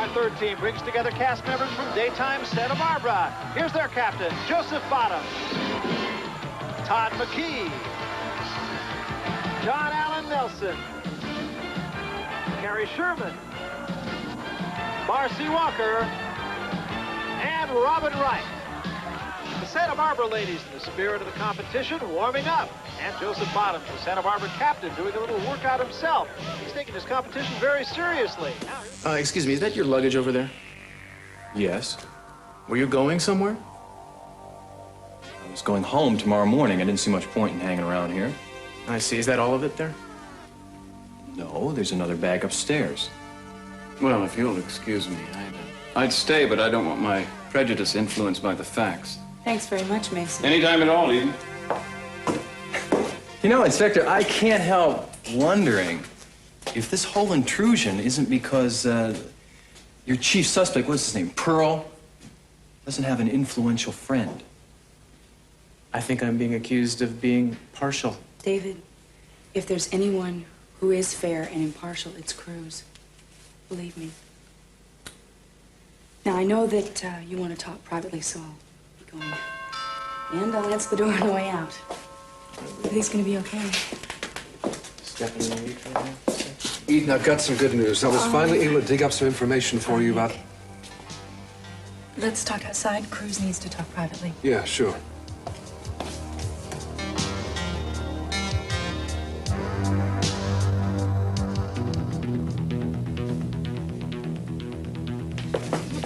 third team brings together cast members from daytime Santa Barbara. Here's their captain, Joseph Bottoms, Todd McKee, John Allen Nelson, Carrie Sherman, Marcy Walker, and Robin Wright. The Santa Barbara ladies, in the spirit of the competition, warming up. And Joseph Bottoms, the Santa Barbara captain, doing a little workout himself. He's taking his competition very seriously. Excuse me, is that your luggage over there? Yes. Were you going somewhere? I was going home tomorrow morning. I didn't see much point in hanging around here. I see. Is that all of it there? No, there's another bag upstairs. Well, if you'll excuse me, I'd stay, but I don't want my prejudice influenced by the facts. Thanks very much, Mason. Anytime at all, Eden. You know, Inspector, I can't help wondering if this whole intrusion isn't because your chief suspect, what's his name, Pearl, doesn't have an influential friend. I think I'm being accused of being partial. David, if there's anyone who is fair and impartial, it's Cruz. Believe me. Now, I know that you want to talk privately, so I'll be going. And I'll answer the door on the way out. Everything's gonna be okay. Stephanie, Eden, I've got some good news. I was finally able to dig up some information for you about... Let's talk outside. Cruz needs to talk privately. Yeah, sure.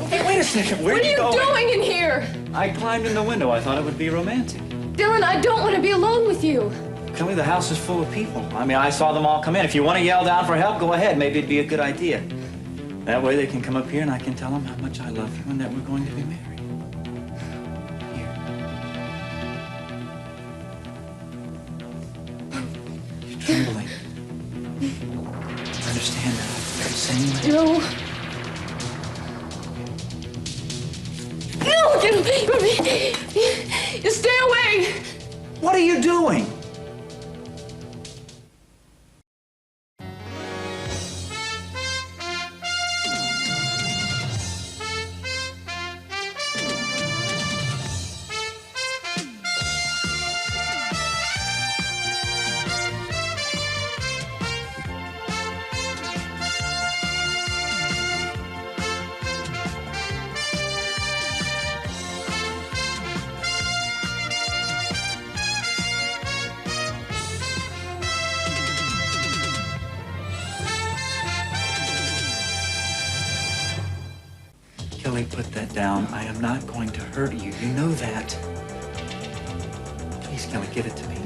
Hey, wait a second. Where are you going? What are you doing in here? I climbed in the window. I thought it would be romantic. Dylan, I don't want to be alone with you. Kelly, the house is full of people. I mean, I saw them all come in. If you want to yell down for help, go ahead. Maybe it'd be a good idea. That way they can come up here and I can tell them how much I love you and that we're going to be married. Here. You're trembling. I understand that. I feel the same way. No. No, get away from me. You stay away. What are you doing? Kelly, put that down. I am not going to hurt you. You know that. Please, Kelly, give it to me.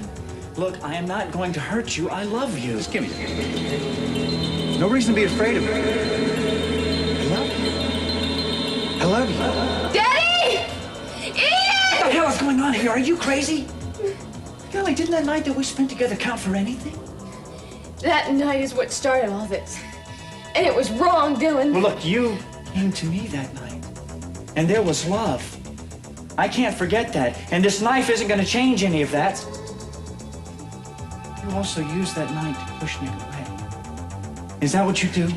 Look, I am not going to hurt you. I love you. Just give me it. No reason to be afraid of me. I love you. I love you. Daddy! Ian! What the hell is going on here? Are you crazy? Kelly, didn't that night that we spent together count for anything? That night is what started all this. And it was wrong, Dylan. Well, look, you came to me that night. And there was love. I can't forget that. And this knife isn't going to change any of that. You also used that night to push Nick away. Is that what you do?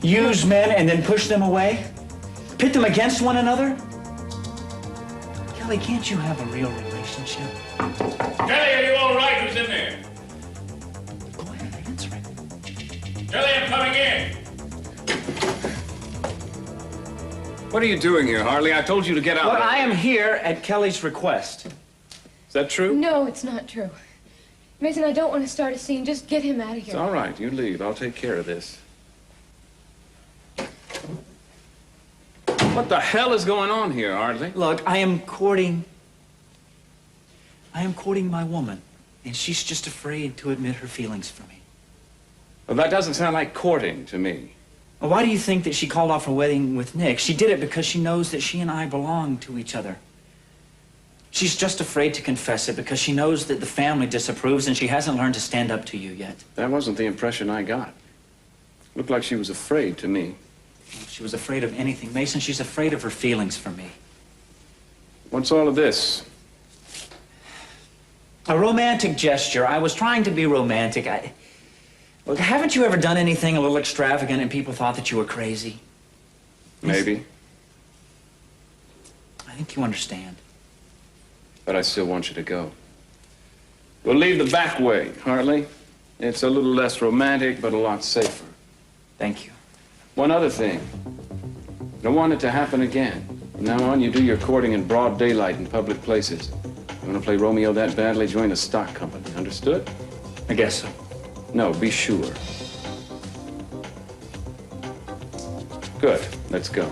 Use men and then push them away? Pit them against one another? Kelly, can't you have a real relationship? Kelly, are you all right? Who's in there? Go ahead, answer it. Kelly, I'm coming in. What are you doing here, Harley? I told you to get out. Look, I am here at Kelly's request. Is that true? No, it's not true. Mason, I don't want to start a scene. Just get him out of here. It's all right. You leave. I'll take care of this. What the hell is going on here, Harley? Look, I am courting my woman, and she's just afraid to admit her feelings for me. Well, that doesn't sound like courting to me. Well, why do you think that she called off her wedding with Nick? She did it because she knows that she and I belong to each other. She's just afraid to confess it because she knows that the family disapproves and she hasn't learned to stand up to you yet. That wasn't the impression I got. Looked like she was afraid to me. If she was afraid of anything, Mason, she's afraid of her feelings for me. What's all of this? A romantic gesture. I was trying to be romantic. Look, haven't you ever done anything a little extravagant and people thought that you were crazy? Maybe. I think you understand. But I still want you to go. We'll leave the back way, Hartley. It's a little less romantic, but a lot safer. Thank you. One other thing. I don't want it to happen again. From now on, you do your courting in broad daylight in public places. You want to play Romeo that badly, join a stock company. Understood? I guess so. No, be sure. Good. Let's go.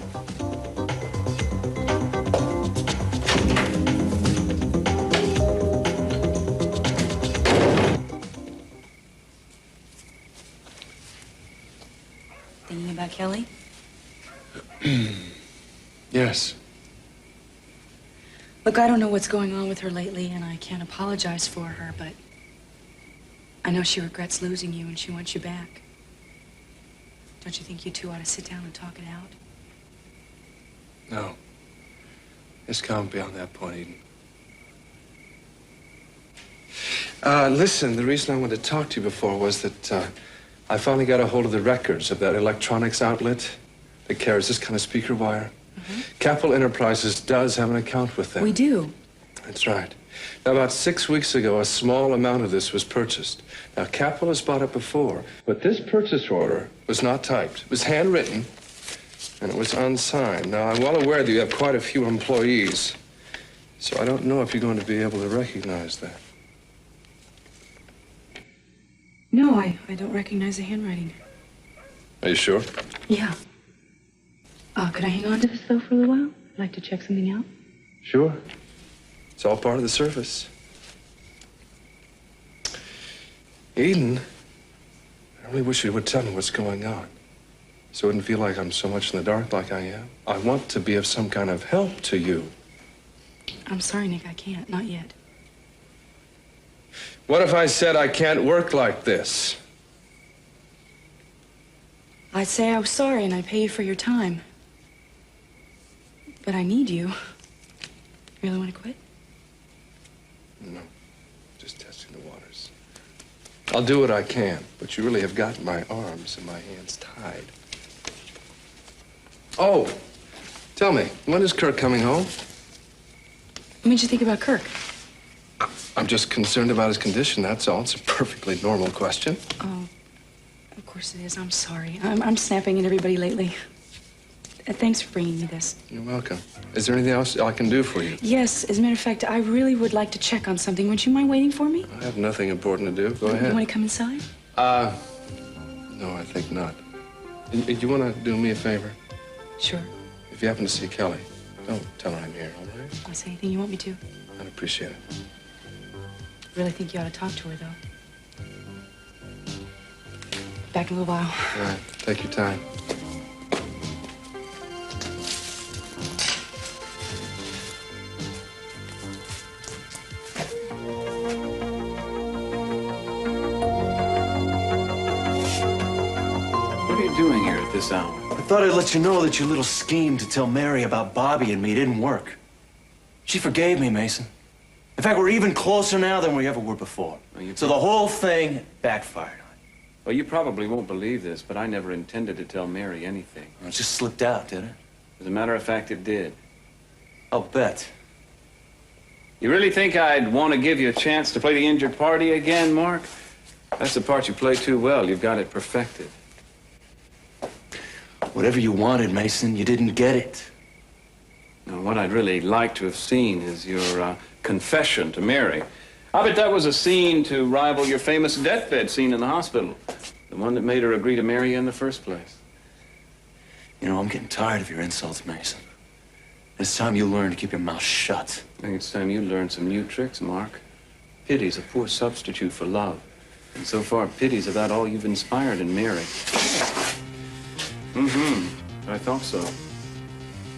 Thinking about Kelly? Yes. Look, I don't know what's going on with her lately, and I can't apologize for her, but I know she regrets losing you and she wants you back. Don't you think you two ought to sit down and talk it out? No. Just calm beyond that point, Eden. Listen, the reason I wanted to talk to you before was that I finally got a hold of the records of that electronics outlet that carries this kind of speaker wire. Capwell Enterprises does have an account with them. We do. That's right. Now, about 6 weeks ago, a small amount of this was purchased. Now, Capwell has bought it before, but this purchase order was not typed. It was handwritten, and it was unsigned. Now, I'm well aware that you have quite a few employees, so I don't know if you're going to be able to recognize that. No, I don't recognize the handwriting. Are you sure? Yeah. Could I hang on to this, though, for a little while? I'd like to check something out. Sure. It's all part of the service. Eden, I really wish you would tell me what's going on, so it wouldn't feel like I'm so much in the dark like I am. I want to be of some kind of help to you. I'm sorry, Nick, I can't. Not yet. What if I said I can't work like this? I'd say I was sorry and I'd pay you for your time. But I need you. Really want to quit? No, just testing the waters. I'll do what I can, but you really have got my arms and my hands tied. Oh, tell me, when is Kirk coming home? What made you think about Kirk? I'm just concerned about his condition, that's all. It's a perfectly normal question. Oh, of course it is. I'm sorry. I'm snapping at everybody lately. Thanks for bringing me this. You're welcome. Is there anything else I can do for you? Yes, as a matter of fact, I really would like to check on something. Would you mind waiting for me? I have nothing important to do. Go ahead. You want to come inside? No, I think not. Do you want to do me a favor? Sure. If you happen to see Kelly, don't tell her I'm here, all right? I'll say anything you want me to. I'd appreciate it. Really think you ought to talk to her, though. Back in a little while. All right, take your time. What are you doing here at this hour? I thought I'd let you know that your little scheme to tell Mary about Bobby and me didn't work. She forgave me, Mason. In fact, we're even closer now than we ever were before. So the whole thing backfired on you. Well, you probably won't believe this, but I never intended to tell Mary anything. It just slipped out, did it? As a matter of fact, it did. I'll bet. You really think I'd want to give you a chance to play the injured party again, Mark? That's the part you play too well. You've got it perfected. Whatever you wanted, Mason, you didn't get it. Now, what I'd really like to have seen is your confession to Mary. I bet that was a scene to rival your famous deathbed scene in the hospital. The one that made her agree to marry you in the first place. You know, I'm getting tired of your insults, Mason. It's time you learn to keep your mouth shut. I think it's time you learned some new tricks, Mark. Pity's a poor substitute for love. And so far, pity's about all you've inspired in Mary. I thought so.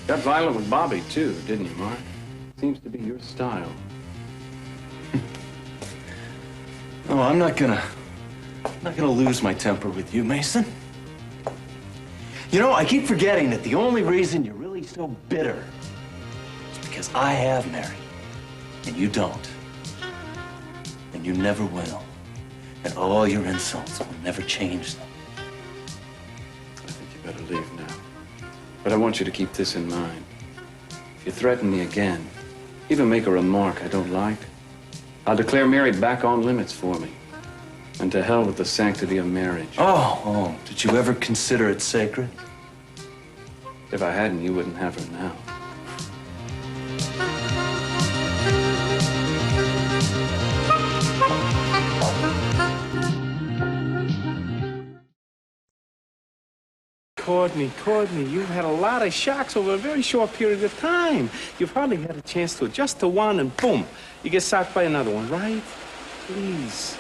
Got violent with Bobby, too, didn't you, Mark? Seems to be your style. Oh, I'm not gonna lose my temper with you, Mason. You know, I keep forgetting that the only reason you're really so bitter is because I have Mary, and you don't. And you never will. And all your insults will never change them. I think you better leave now. But I want you to keep this in mind. If you threaten me again, even make a remark I don't like, I'll declare Mary back on limits for me. And to hell with the sanctity of marriage. Oh, did you ever consider it sacred? If I hadn't, you wouldn't have her now. Courtney, you've had a lot of shocks over a very short period of time. You've hardly had a chance to adjust to one, and boom, you get shocked by another one, right? Please,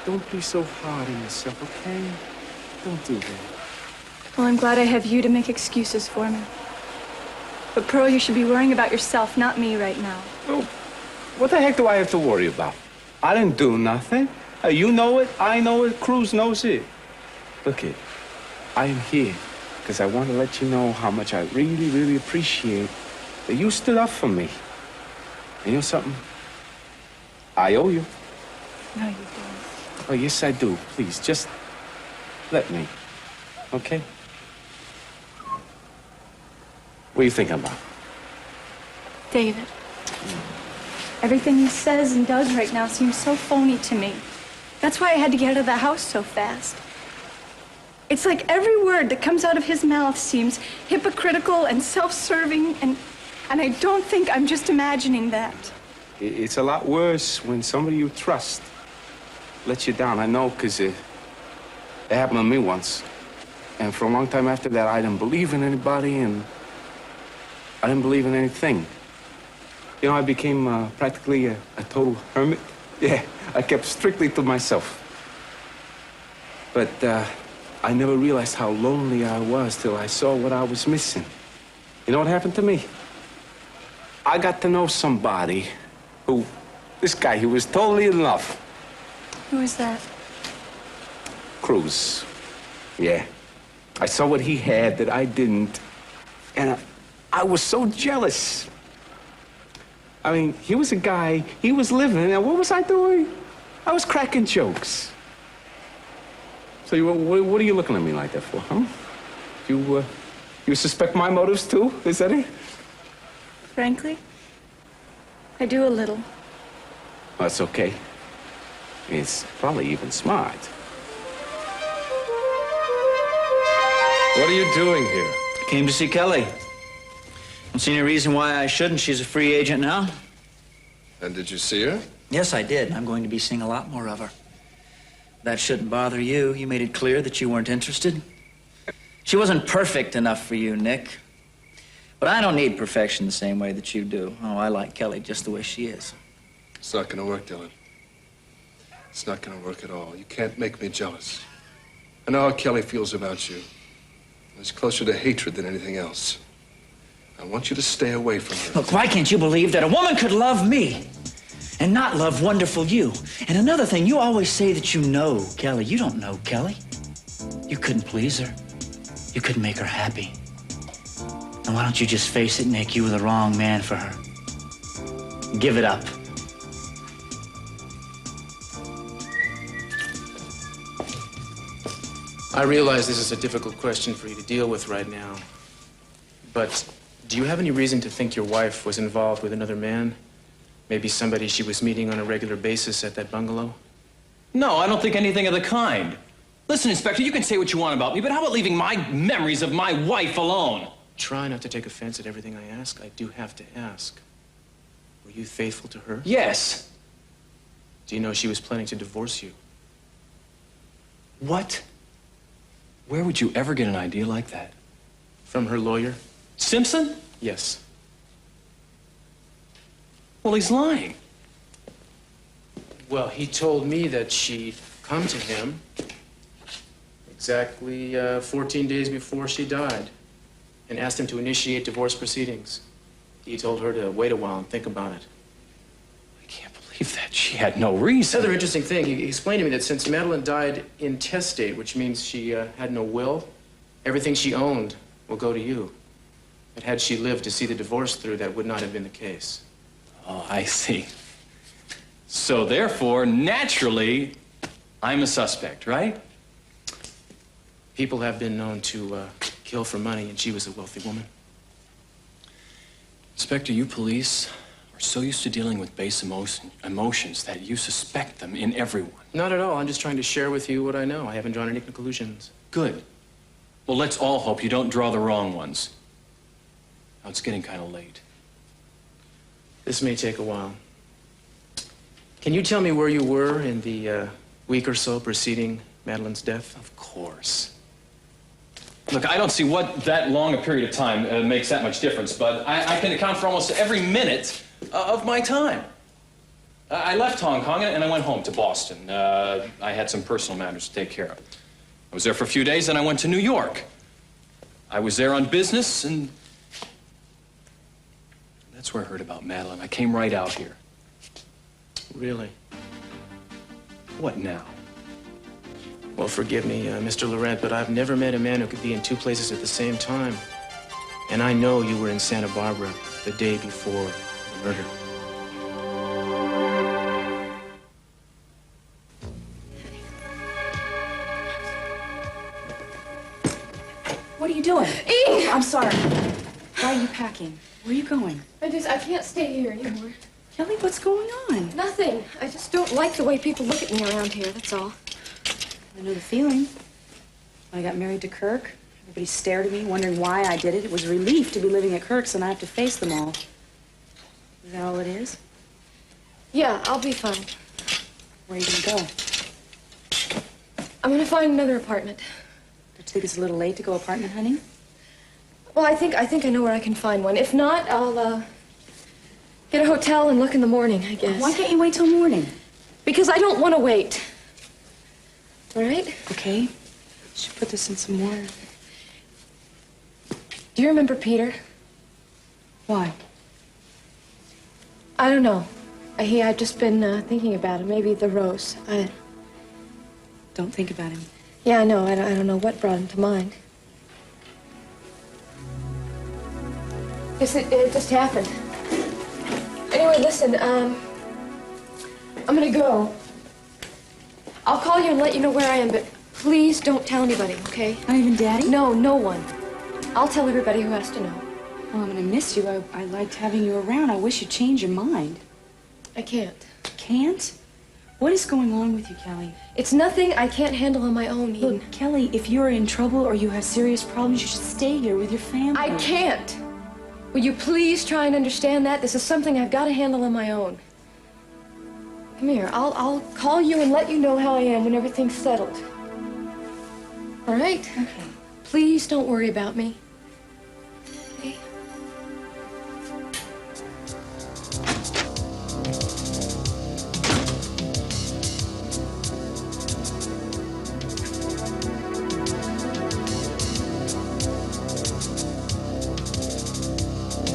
don't be so hard on yourself, okay? Don't do that. Well, I'm glad I have you to make excuses for me. But, Pearl, you should be worrying about yourself, not me right now. Well, what the heck do I have to worry about? I didn't do nothing. You know it, I know it, Cruz knows it. Look it. I am here because I want to let you know how much I really, really appreciate that you stood up for me. And you know something? I owe you. No, you don't. Oh, yes, I do. Please, just let me. Okay? What are you thinking about? David. Everything he says and does right now seems so phony to me. That's why I had to get out of the house so fast. It's like every word that comes out of his mouth seems hypocritical and self-serving, and I don't think I'm just imagining that. It's a lot worse when somebody you trust lets you down. I know, because it happened to me once. And for a long time after that, I didn't believe in anybody, and I didn't believe in anything. You know, I became practically a total hermit. Yeah, I kept strictly to myself. But, I never realized how lonely I was till I saw what I was missing. You know what happened to me? I got to know somebody this guy, he was totally in love. Who is that? Cruz. Yeah. I saw what he had that I didn't, and I was so jealous. I mean, he was a guy, he was living, and what was I doing? I was cracking jokes. So what are you looking at me like that for, huh? You suspect my motives too? Is that it? Frankly, I do a little. That's okay. It's probably even smart. What are you doing here? Came to see Kelly. Don't see any reason why I shouldn't. She's a free agent now. And did you see her? Yes, I did. I'm going to be seeing a lot more of her. That shouldn't bother you. You made it clear that you weren't interested. She wasn't perfect enough for you, Nick. But I don't need perfection the same way that you do. Oh, I like Kelly just the way she is. It's not going to work, Dylan. It's not going to work at all. You can't make me jealous. I know how Kelly feels about you. It's closer to hatred than anything else. I want you to stay away from her. Look, why can't you believe that a woman could love me and not love wonderful you? And another thing, you always say that you know Kelly. You don't know Kelly. You couldn't please her. You couldn't make her happy. And why don't you just face it, Nick? You were the wrong man for her. Give it up. I realize this is a difficult question for you to deal with right now. But do you have any reason to think your wife was involved with another man? Maybe somebody she was meeting on a regular basis at that bungalow? No, I don't think anything of the kind. Listen, Inspector, you can say what you want about me, but how about leaving my memories of my wife alone? Try not to take offense at everything I ask. I do have to ask. Were you faithful to her? Yes. Do you know she was planning to divorce you? What? Where would you ever get an idea like that? From her lawyer? Simpson? Yes. Well, he's lying. Well, he told me that she'd come to him exactly 14 days before she died and asked him to initiate divorce proceedings. He told her to wait a while and think about it. I can't believe that. She had no reason. Another interesting thing, he explained to me that since Madeline died intestate, which means she had no will, everything she owned will go to you. But had she lived to see the divorce through, that would not have been the case. Oh, I see. So therefore, naturally, I'm a suspect, right? People have been known to kill for money, and she was a wealthy woman. Inspector, you police are so used to dealing with base emotions that you suspect them in everyone. Not at all. I'm just trying to share with you what I know. I haven't drawn any conclusions. Good. Well, let's all hope you don't draw the wrong ones. Now, it's getting kind of late. This may take a while. Can you tell me where you were in the week or so preceding Madeline's death? Of course. Look, I don't see what that long a period of time makes that much difference, but I can account for almost every minute of my time. I left Hong Kong and I went home to Boston. I had some personal matters to take care of. I was there for a few days, and I went to New York. I was there on business, and that's where I heard about Madeline. I came right out here. Really? What now? Well, forgive me, Mr. Laurent, but I've never met a man who could be in two places at the same time. And I know you were in Santa Barbara the day before the murder. What are you doing? Oh, I'm sorry. Why are you packing? Where are you going? I can't stay here anymore. Kelly, what's going on? Nothing. I just don't like the way people look at me around here, that's all. I know the feeling. When I got married to Kirk, everybody stared at me, wondering why I did it. It was a relief to be living at Kirk's and I have to face them all. Is that all it is? Yeah, I'll be fine. Where are you gonna go? I'm gonna find another apartment. Don't you think it's a little late to go apartment hunting? Well, I think I know where I can find one. If not, I'll get a hotel and look in the morning, I guess. Why can't you wait till morning? Because I don't want to wait. All right? Okay. Should put this in some water. Do you remember Peter? Why? I don't know. I've just been thinking about him. Maybe the rose. Don't think about him. Yeah, I know. I don't know what brought him to mind. It just happened. Anyway, listen, I'm gonna go. I'll call you and let you know where I am, but please don't tell anybody, okay? Not even Daddy? No, no one. I'll tell everybody who has to know. Well, I'm gonna miss you. I liked having you around. I wish you'd change your mind. I can't. Can't? What is going on with you, Kelly? It's nothing I can't handle on my own, Eden. Look, Kelly, if you're in trouble or you have serious problems, you should stay here with your family. I can't. Will you please try and understand that? This is something I've got to handle on my own. Come here. I'll call you and let you know how I am when everything's settled. All right? Okay. Please don't worry about me. Okay?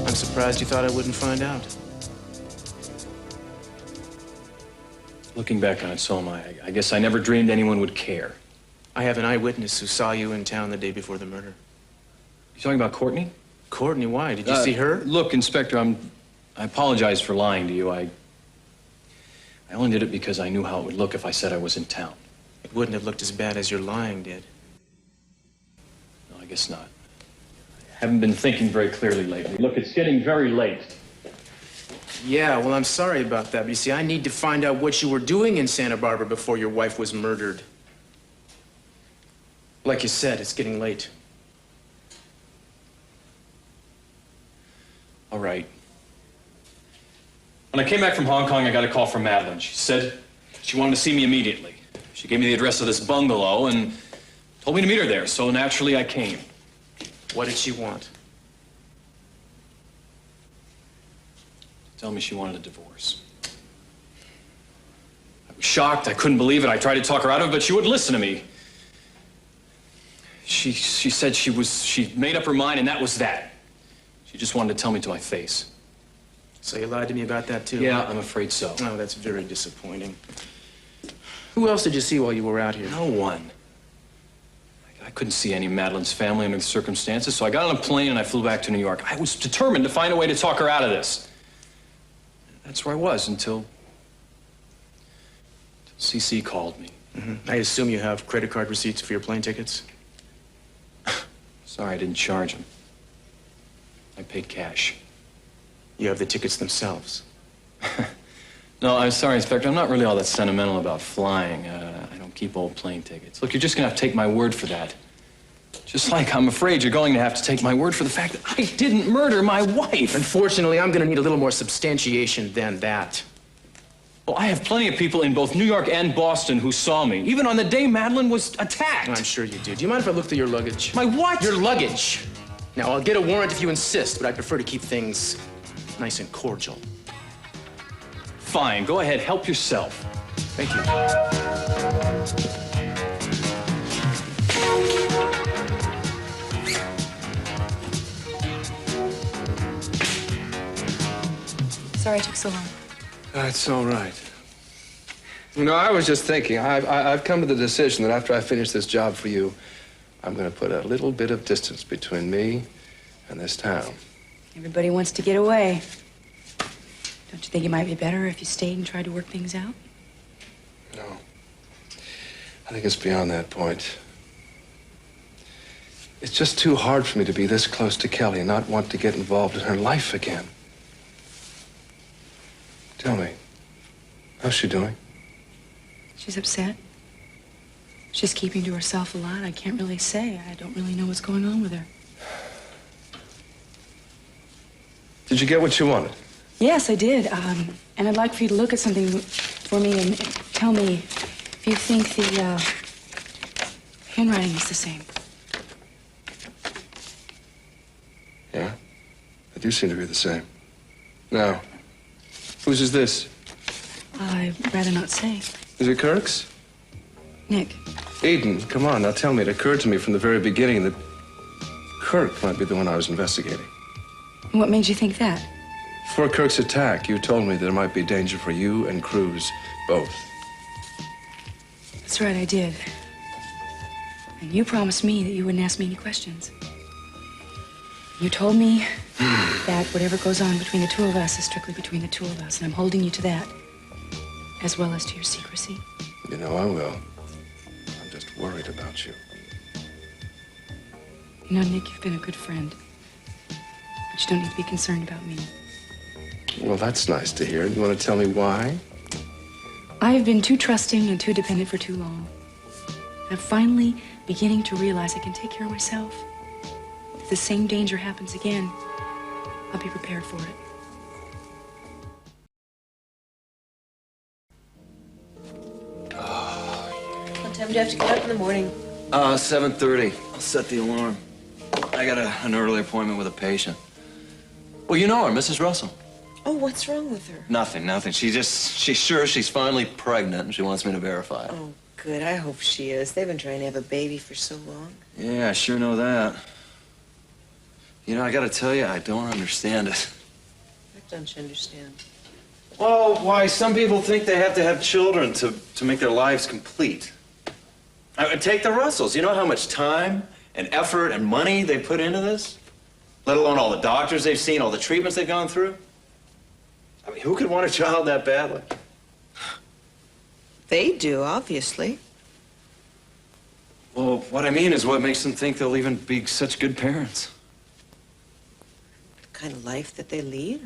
I'm surprised you thought I wouldn't find out. Looking back on it, so am I. I guess I never dreamed anyone would care. I have an eyewitness who saw you in town the day before the murder. You talking about Courtney? Courtney, why? Did you see her? Look, Inspector, I apologize for lying to you. I only did it because I knew how it would look if I said I was in town. It wouldn't have looked as bad as your lying did. No, I guess not. I haven't been thinking very clearly lately. Look, it's getting very late. Yeah, well, I'm sorry about that, but you see, I need to find out what you were doing in Santa Barbara before your wife was murdered. Like you said, it's getting late. All right. When I came back from Hong Kong, I got a call from Madeline. She said she wanted to see me immediately. She gave me the address of this bungalow and told me to meet her there, so naturally I came. What did she want? Tell me she wanted a divorce. I was shocked. I couldn't believe it. I tried to talk her out of it, but she wouldn't listen to me. She said she made up her mind, and that was that. She just wanted to tell me to my face. So you lied to me about that, too? Yeah, I'm afraid so. Oh, that's very disappointing. Who else did you see while you were out here? No one. I couldn't see any of Madeline's family under the circumstances, so I got on a plane and I flew back to New York. I was determined to find a way to talk her out of this. That's where I was until CC called me. I assume you have credit card receipts for your plane tickets? Sorry I didn't charge him. I paid cash. You have the tickets themselves. No, I'm sorry, Inspector. I'm not really all that sentimental about flying. I don't keep old plane tickets. Look, you're just gonna have to take my word for that. Just like I'm afraid you're going to have to take my word for the fact that I didn't murder my wife. Unfortunately, I'm gonna need a little more substantiation than that. Well, I have plenty of people in both New York and Boston who saw me, even on the day Madeline was attacked. I'm sure you do. Do you mind if I look through your luggage? My what? Your luggage. Now, I'll get a warrant if you insist, but I prefer to keep things nice and cordial. Fine, go ahead, help yourself. Thank you. Sorry it took so long. That's all right. You know, I was just thinking, I've come to the decision that after I finish this job for you, I'm going to put a little bit of distance between me and this town. Everybody wants to get away. Don't you think it might be better if you stayed and tried to work things out? No. I think it's beyond that point. It's just too hard for me to be this close to Kelly and not want to get involved in her life again. Tell me, how's she doing? She's upset. She's keeping to herself a lot. I can't really say. I don't really know what's going on with her. Did you get what you wanted? Yes, I did. And I'd like for you to look at something for me and tell me if you think the handwriting is the same. Yeah, they do seem to be the same. Now, whose is this? I'd rather not say. Is it Kirk's? Nick. Eden, come on, now tell me. It occurred to me from the very beginning that Kirk might be the one I was investigating. What made you think that? Before Kirk's attack, you told me there might be danger for you and Cruz both. That's right, I did. And you promised me that you wouldn't ask me any questions. You told me that whatever goes on between the two of us is strictly between the two of us, and I'm holding you to that, as well as to your secrecy. You know I will. I'm just worried about you. You know, Nick, you've been a good friend, but you don't need to be concerned about me. Well, that's nice to hear. You want to tell me why? I have been too trusting and too dependent for too long. I'm finally beginning to realize I can take care of myself. If the same danger happens again, I'll be prepared for it. What time do you have to get up in the morning? 7:30. I'll set the alarm. I got an early appointment with a patient. Well, you know her, Mrs. Russell. Oh, what's wrong with her? Nothing. She's sure she's finally pregnant and she wants me to verify it. Oh, good. I hope she is. They've been trying to have a baby for so long. Yeah, I sure know that. You know, I gotta tell you, I don't understand it. What don't you understand? Well, why some people think they have to have children to make their lives complete. I mean, take the Russells. You know how much time and effort and money they put into this? Let alone all the doctors they've seen, all the treatments they've gone through. I mean, who could want a child that badly? They do, obviously. Well, what I mean is what makes them think they'll even be such good parents. The kind of life that they lead?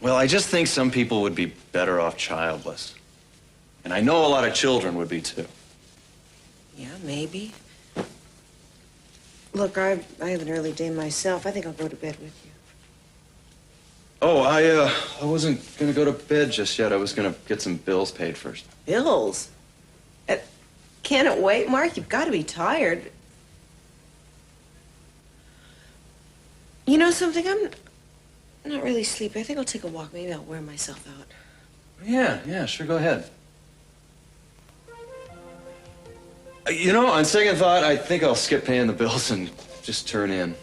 Well, I just think some people would be better off childless. And I know a lot of children would be, too. Yeah, maybe. Look, I have an early day myself. I think I'll go to bed with you. Oh, I wasn't gonna go to bed just yet. I was gonna get some bills paid first. Bills? Can't it wait, Mark? You've got to be tired. You know something? I'm not really sleepy. I think I'll take a walk. Maybe I'll wear myself out. Yeah, sure, go ahead. You know, on second thought, I think I'll skip paying the bills and just turn in.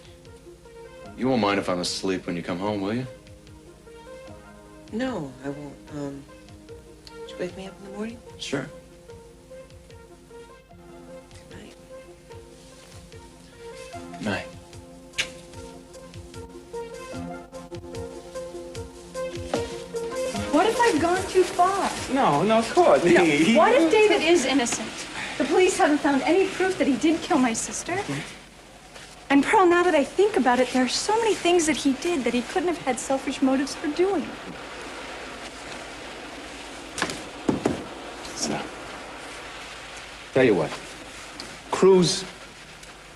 You won't mind if I'm asleep when you come home, will you? No, I won't. Would you wake me up in the morning? Sure. Good night. Good night. What if I've gone too far? No, Courtney. What if David is innocent? The police haven't found any proof that he did kill my sister. And Pearl, now that I think about it, there are so many things that he did that he couldn't have had selfish motives for doing. So, tell you what, Cruz,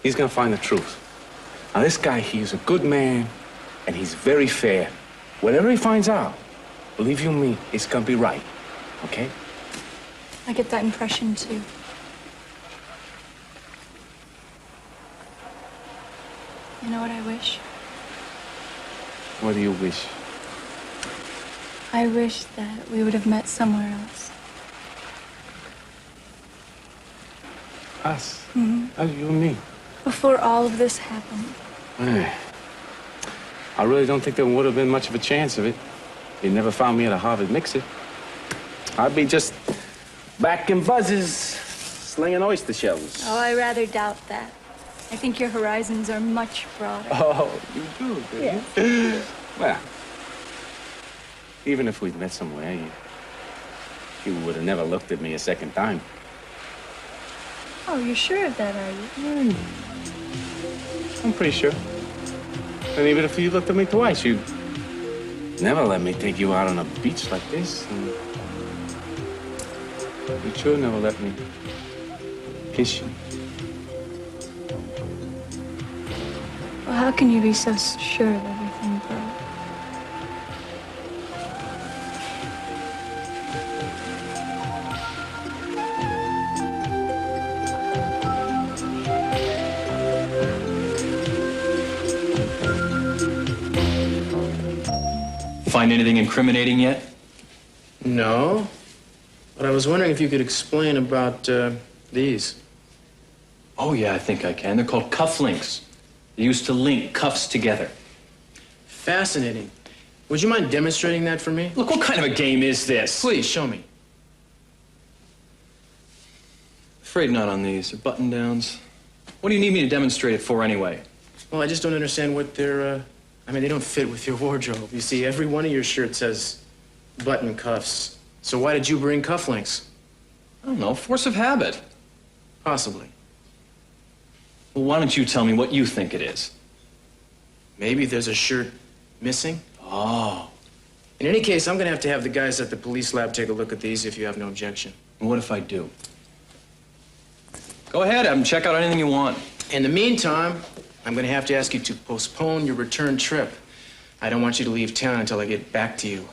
he's gonna find the truth. Now, this guy, he's a good man, and he's very fair. Whatever he finds out, believe you me, it's gonna be right, okay? I get that impression, too. You know what I wish? What do you wish? I wish that we would have met somewhere else. Us? Mm-hmm. Us, you and me. Before all of this happened. Hey, I really don't think there would have been much of a chance of it. They never found me at a Harvard mixer. I'd be just back in buzzes, slinging oyster shells. Oh, I rather doubt that. I think your horizons are much broader. Oh, you do, do you? Yeah. Well, even if we'd met somewhere, you would have never looked at me a second time. Oh, you're sure of that, are you? I'm pretty sure. And even if you looked at me twice, you'd never let me take you out on a beach like this. And you'd sure never let me kiss you. Well, how can you be so sure of everything, Pearl? Find anything incriminating yet? No. But I was wondering if you could explain about these. Oh, yeah, I think I can. They're called cufflinks. They used to link cuffs together. Fascinating. Would you mind demonstrating that for me? Look, what kind of a game is this? Please, show me. Afraid not on these. They're button-downs. What do you need me to demonstrate it for anyway? Well, I just don't understand what they're, I mean, they don't fit with your wardrobe. You see, every one of your shirts says button cuffs. So why did you bring cufflinks? I don't know. Force of habit. Possibly. Well, why don't you tell me what you think it is? Maybe there's a shirt missing? Oh. In any case, I'm gonna have to have the guys at the police lab take a look at these if you have no objection. And what if I do? Go ahead, Evan. Check out anything you want. In the meantime, I'm gonna have to ask you to postpone your return trip. I don't want you to leave town until I get back to you.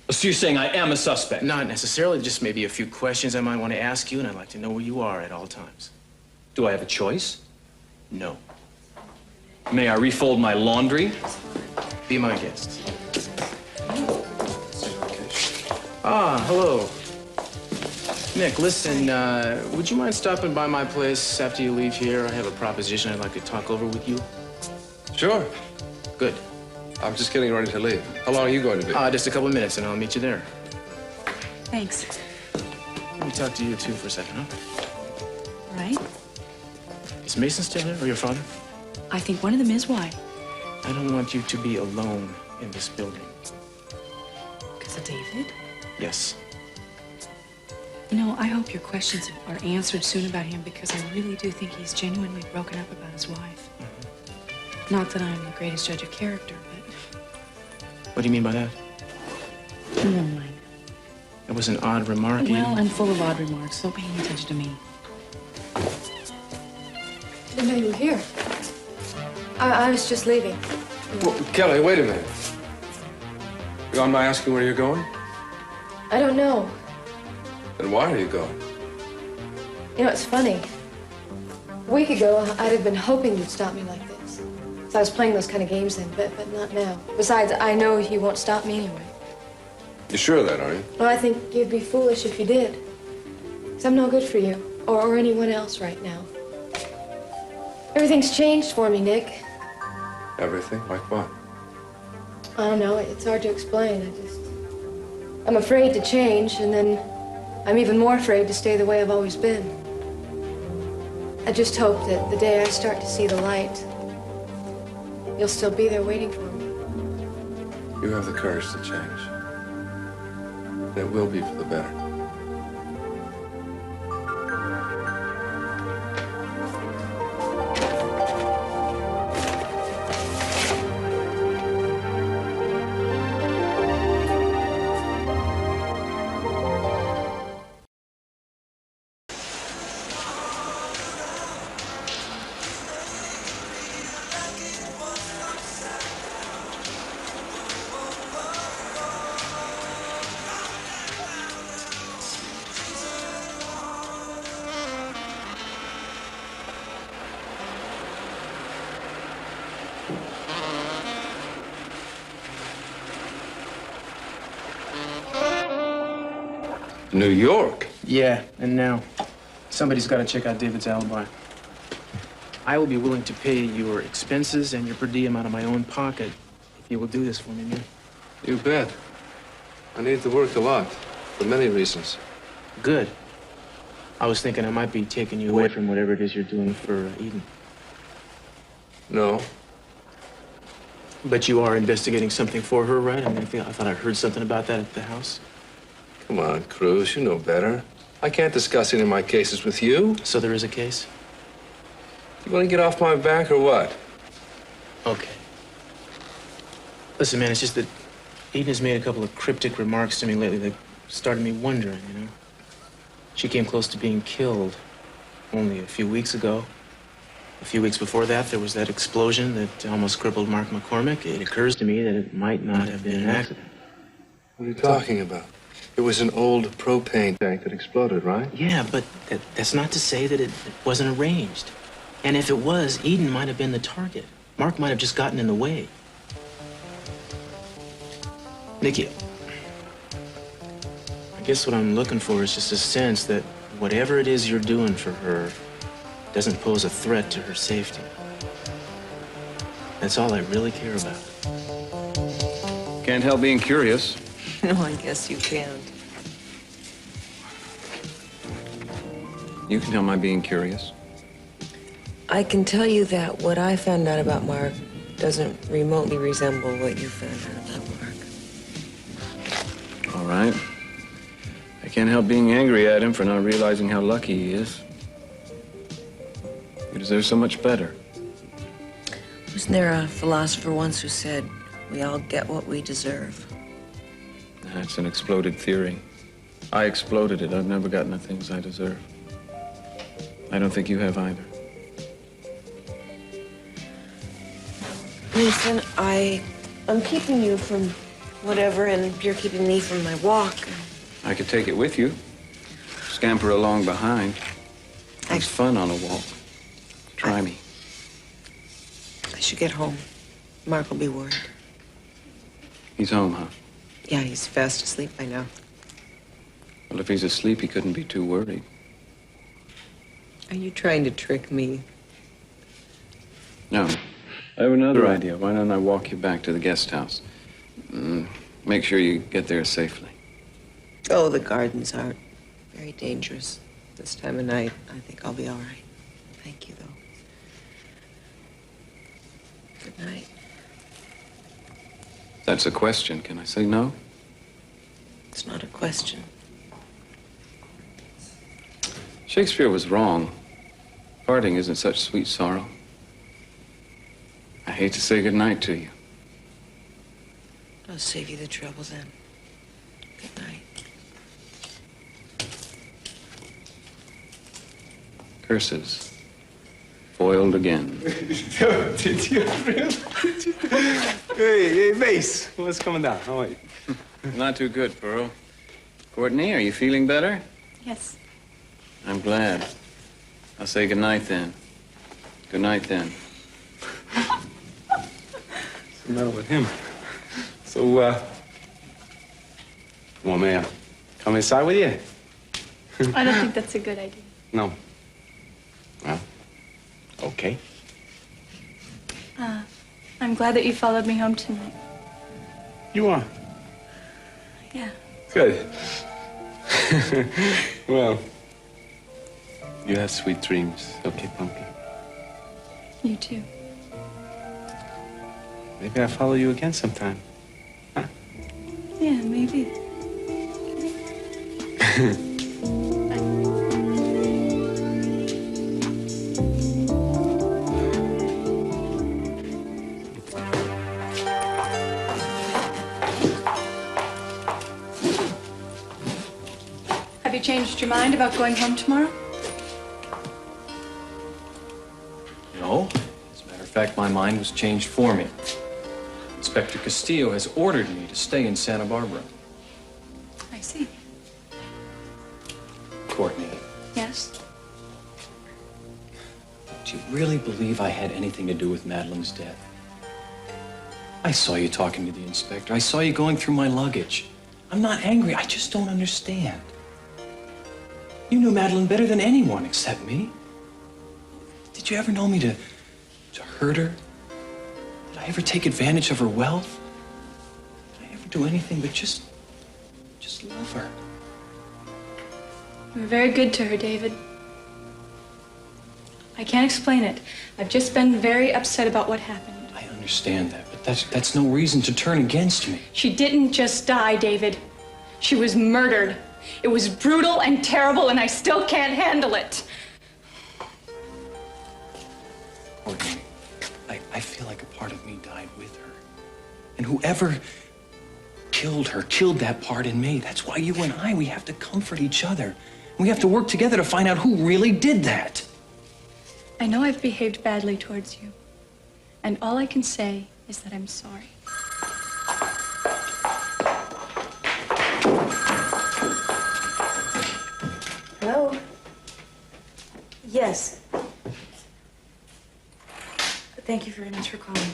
So you're saying I am a suspect? Not necessarily, just maybe a few questions I might want to ask you, and I'd like to know where you are at all times. Do I have a choice? No. May I refold my laundry? Be my guest. Ah, hello. Nick, listen, would you mind stopping by my place after you leave here? I have a proposition I'd like to talk over with you. Sure. Good. I'm just getting ready to leave. How long are you going to be? Just a couple of minutes, and I'll meet you there. Thanks. Let me talk to you, too, for a second, huh? All right. Is Mason still there, or your father? I think one of them is. Why? I don't want you to be alone in this building. Because of David? Yes. You know, I hope your questions are answered soon about him, because I really do think he's genuinely broken up about his wife. Mm-hmm. Not that I'm the greatest judge of character, but... What do you mean by that? You won't mind. That was an odd remark. Well, I'm full of odd remarks, so pay attention to me. I didn't know you were here. I was just leaving. Well, Kelly, wait a minute. You mind my asking where you're going? I don't know. Then why are you going? You know, it's funny. A week ago, I'd have been hoping you'd stop me like this. So I was playing those kind of games then, but not now. Besides, I know you won't stop me anyway. You're sure of that, aren't you? Well, I think you'd be foolish if you did. 'Cause I'm no good for you, or anyone else right now. Everything's changed for me, Nick. Everything? Like what? I don't know, it's hard to explain. I'm afraid to change, and then I'm even more afraid to stay the way I've always been. I just hope that the day I start to see the light, you'll still be there waiting for me. You have the courage to change. And it will be for the better. New York? Yeah, and now somebody's got to check out David's alibi. I will be willing to pay your expenses and your per diem out of my own pocket if you will do this for me, man. You bet. I need to work a lot, for many reasons. Good. I was thinking I might be taking you away from whatever it is you're doing for Eden. No. But you are investigating something for her, right? I mean, I thought I heard something about that at the house. Come on, Cruz, you know better. I can't discuss any of my cases with you. So there is a case? You want to get off my back or what? Okay. Listen, man, it's just that Eden has made a couple of cryptic remarks to me lately that started me wondering, you know? She came close to being killed only a few weeks ago. A few weeks before that, there was that explosion that almost crippled Mark McCormick. It occurs to me that it might not have been an accident. What are you talking about? It was an old propane tank that exploded, right? Yeah, but that's not to say that it wasn't arranged. And if it was, Eden might have been the target. Mark might have just gotten in the way. Nikki, I guess what I'm looking for is just a sense that whatever it is you're doing for her doesn't pose a threat to her safety. That's all I really care about. Can't help being curious. No, I guess you can't. You can tell my being curious. I can tell you that what I found out about Mark doesn't remotely resemble what you found out about Mark. All right. I can't help being angry at him for not realizing how lucky he is. He deserves so much better. Wasn't there a philosopher once who said, we all get what we deserve? That's an exploded theory. I exploded it. I've never gotten the things I deserve. I don't think you have either. Listen, I'm keeping you from whatever, and you're keeping me from my walk. I could take it with you. Scamper along behind. It's fun on a walk. Try me. I should get home. Mark will be worried. He's home, huh? Yeah, he's fast asleep by now. Well, if he's asleep, he couldn't be too worried. Are you trying to trick me? No. I have another idea. Why don't I walk you back to the guest house? Make sure you get there safely. Oh, the gardens aren't very dangerous this time of night. I think I'll be all right. Thank you, though. Good night. That's a question. Can I say no? It's not a question. Shakespeare was wrong. Parting isn't such sweet sorrow. I hate to say goodnight to you. I'll save you the trouble then. Good night. Curses. Foiled again. Did you really? Hey, Mace, what's coming down? How are you? Not too good, Pearl. Courtney, are you feeling better? Yes. I'm glad. I'll say goodnight then. Good night then. What's the matter with him? So, well, may I come inside with you? I don't think that's a good idea. No. Well, okay. I'm glad that you followed me home tonight. You are? Yeah. Good. Well, you have sweet dreams, okay, Punky? You too. Maybe I'll follow you again sometime. Huh? Yeah, maybe. Have you changed your mind about going home tomorrow? No. As a matter of fact, my mind was changed for me. Inspector Castillo has ordered me to stay in Santa Barbara. I see. Courtney, Yes? do you really believe I had anything to do with Madeline's death? I saw you talking to the inspector. I saw you going through my luggage. I'm not angry. I just don't understand. You knew Madeline better than anyone except me. Did you ever know me to hurt her? Did I ever take advantage of her wealth? Did I ever do anything but just love her? You were very good to her, David. I can't explain it. I've just been very upset about what happened. I understand that, but that's no reason to turn against me. She didn't just die, David. She was murdered. It was brutal and terrible, and I still can't handle it. Courtney, I feel like a part of me died with her. And whoever killed her, killed that part in me. That's why you and we have to comfort each other. We have to work together to find out who really did that. I know I've behaved badly towards you, and all I can say is that I'm sorry. Hello? Yes. Thank you very much for calling.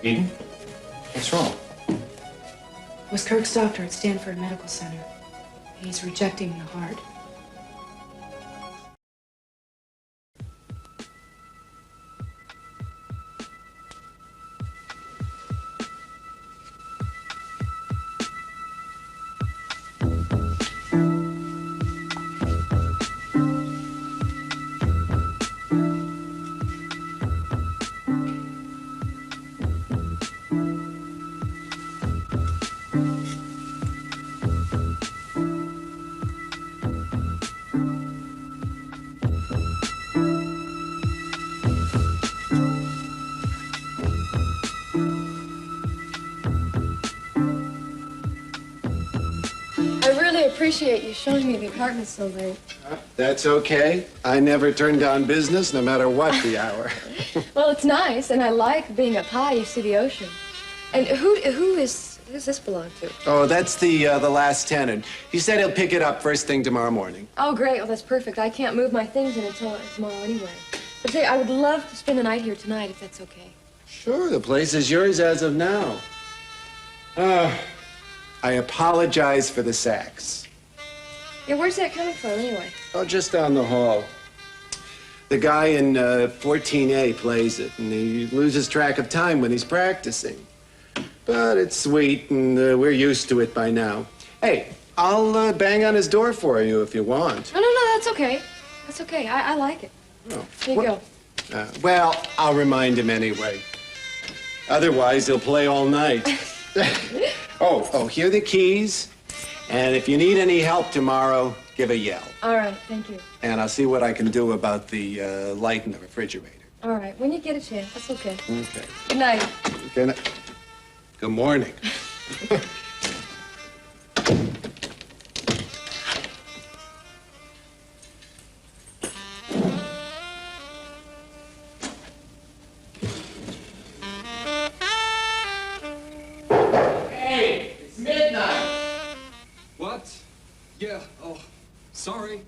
Eden? What's wrong? Was Kirk's doctor at Stanford Medical Center. He's rejecting the heart. I really appreciate you showing me the apartment so late. That's okay. I never turn down business, no matter what the hour. Well, it's nice, and I like being up high. You see the ocean. And who's this belong to? Oh, that's the last tenant. He said he'll pick it up first thing tomorrow morning. Oh, great. Well, that's perfect. I can't move my things in until tomorrow anyway. But say, I would love to spend the night here tonight, if that's okay. Sure, the place is yours as of now. I apologize for the sax. Yeah, where's that coming from, anyway? Oh, just down the hall. The guy in 14A plays it, and he loses track of time when he's practicing. But it's sweet, and we're used to it by now. Hey, I'll bang on his door for you if you want. No, that's okay. That's okay. I like it. Oh. Here you go. Well, I'll remind him anyway. Otherwise, he'll play all night. Oh, here are the keys. And if you need any help tomorrow, give a yell. All right, thank you. And I'll see what I can do about the light in the refrigerator. All right, when you get a chance, that's okay. Okay. Good night. Good night. Good morning. Hey, it's midnight. What? Yeah, oh, sorry.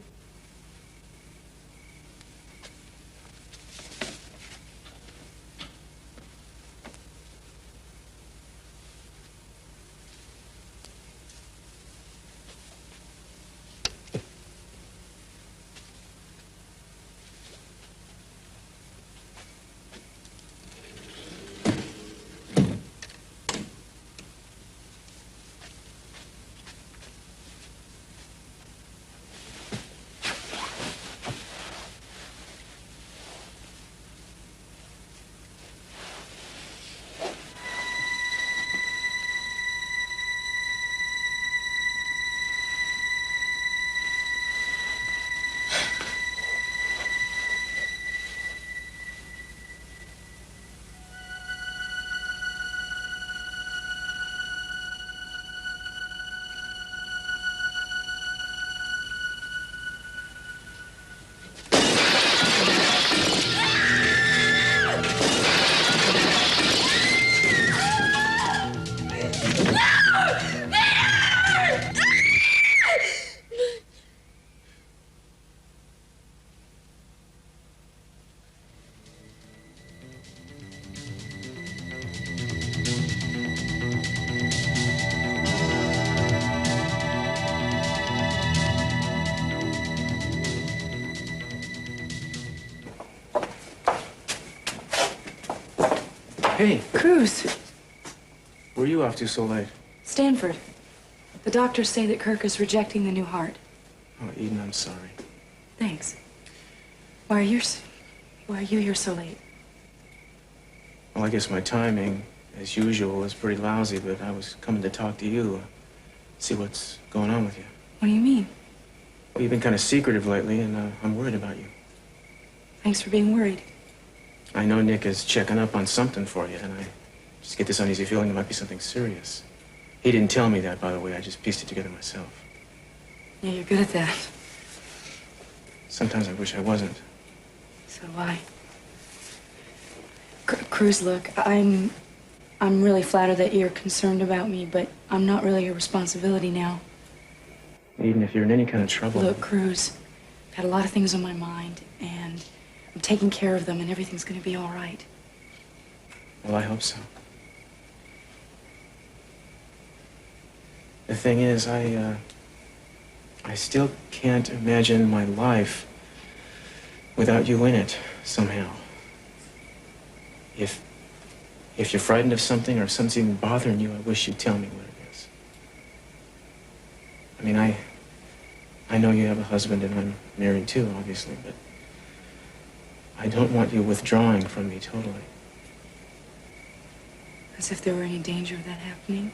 Hey, Cruz, where are you off to so late? Stanford. The doctors say that Kirk is rejecting the new heart. Oh, Eden, I'm sorry. Thanks. Why are you here so late? Well, I guess my timing, as usual, is pretty lousy, but I was coming to talk to you, see what's going on with you. What do you mean? Well, you've been kind of secretive lately, and I'm worried about you. Thanks for being worried. I know Nick is checking up on something for you, and I just get this uneasy feeling it might be something serious. He didn't tell me that, by the way. I just pieced it together myself. Yeah, you're good at that. Sometimes I wish I wasn't. So do I. Cruz, look, I'm really flattered that you're concerned about me, but I'm not really your responsibility now. Eden, if you're in any kind of trouble... Look, Cruz, I've had a lot of things on my mind, and I'm taking care of them, and everything's gonna be all right. Well, I hope so. The thing is, I still can't imagine my life without you in it, somehow. If you're frightened of something or if something's even bothering you, I wish you'd tell me what it is. I mean, I know you have a husband and I'm married too, obviously, but I don't want you withdrawing from me totally. As if there were any danger of that happening.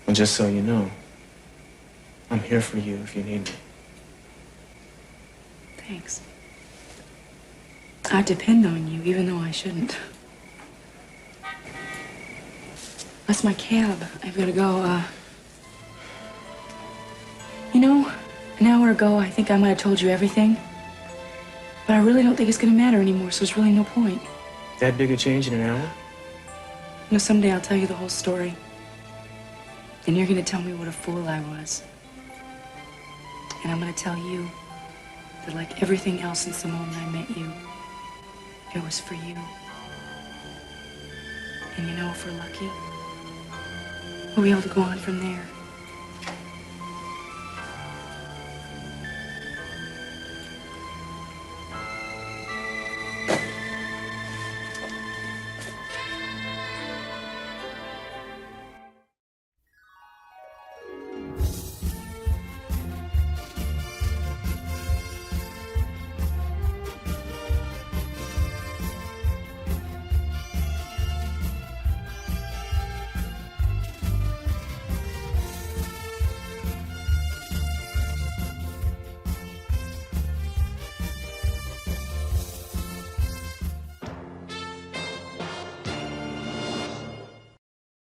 Well, just so you know, I'm here for you if you need me. Thanks. I depend on you, even though I shouldn't. That's my cab. I've got to go, You know, an hour ago, I think I might have told you everything. But I really don't think it's going to matter anymore, so there's really no point. That big a change in an hour? You know, someday I'll tell you the whole story. And you're going to tell me what a fool I was. And I'm going to tell you that, like everything else since the moment I met you, it was for you. And you know, if we're lucky, we'll be able to go on from there.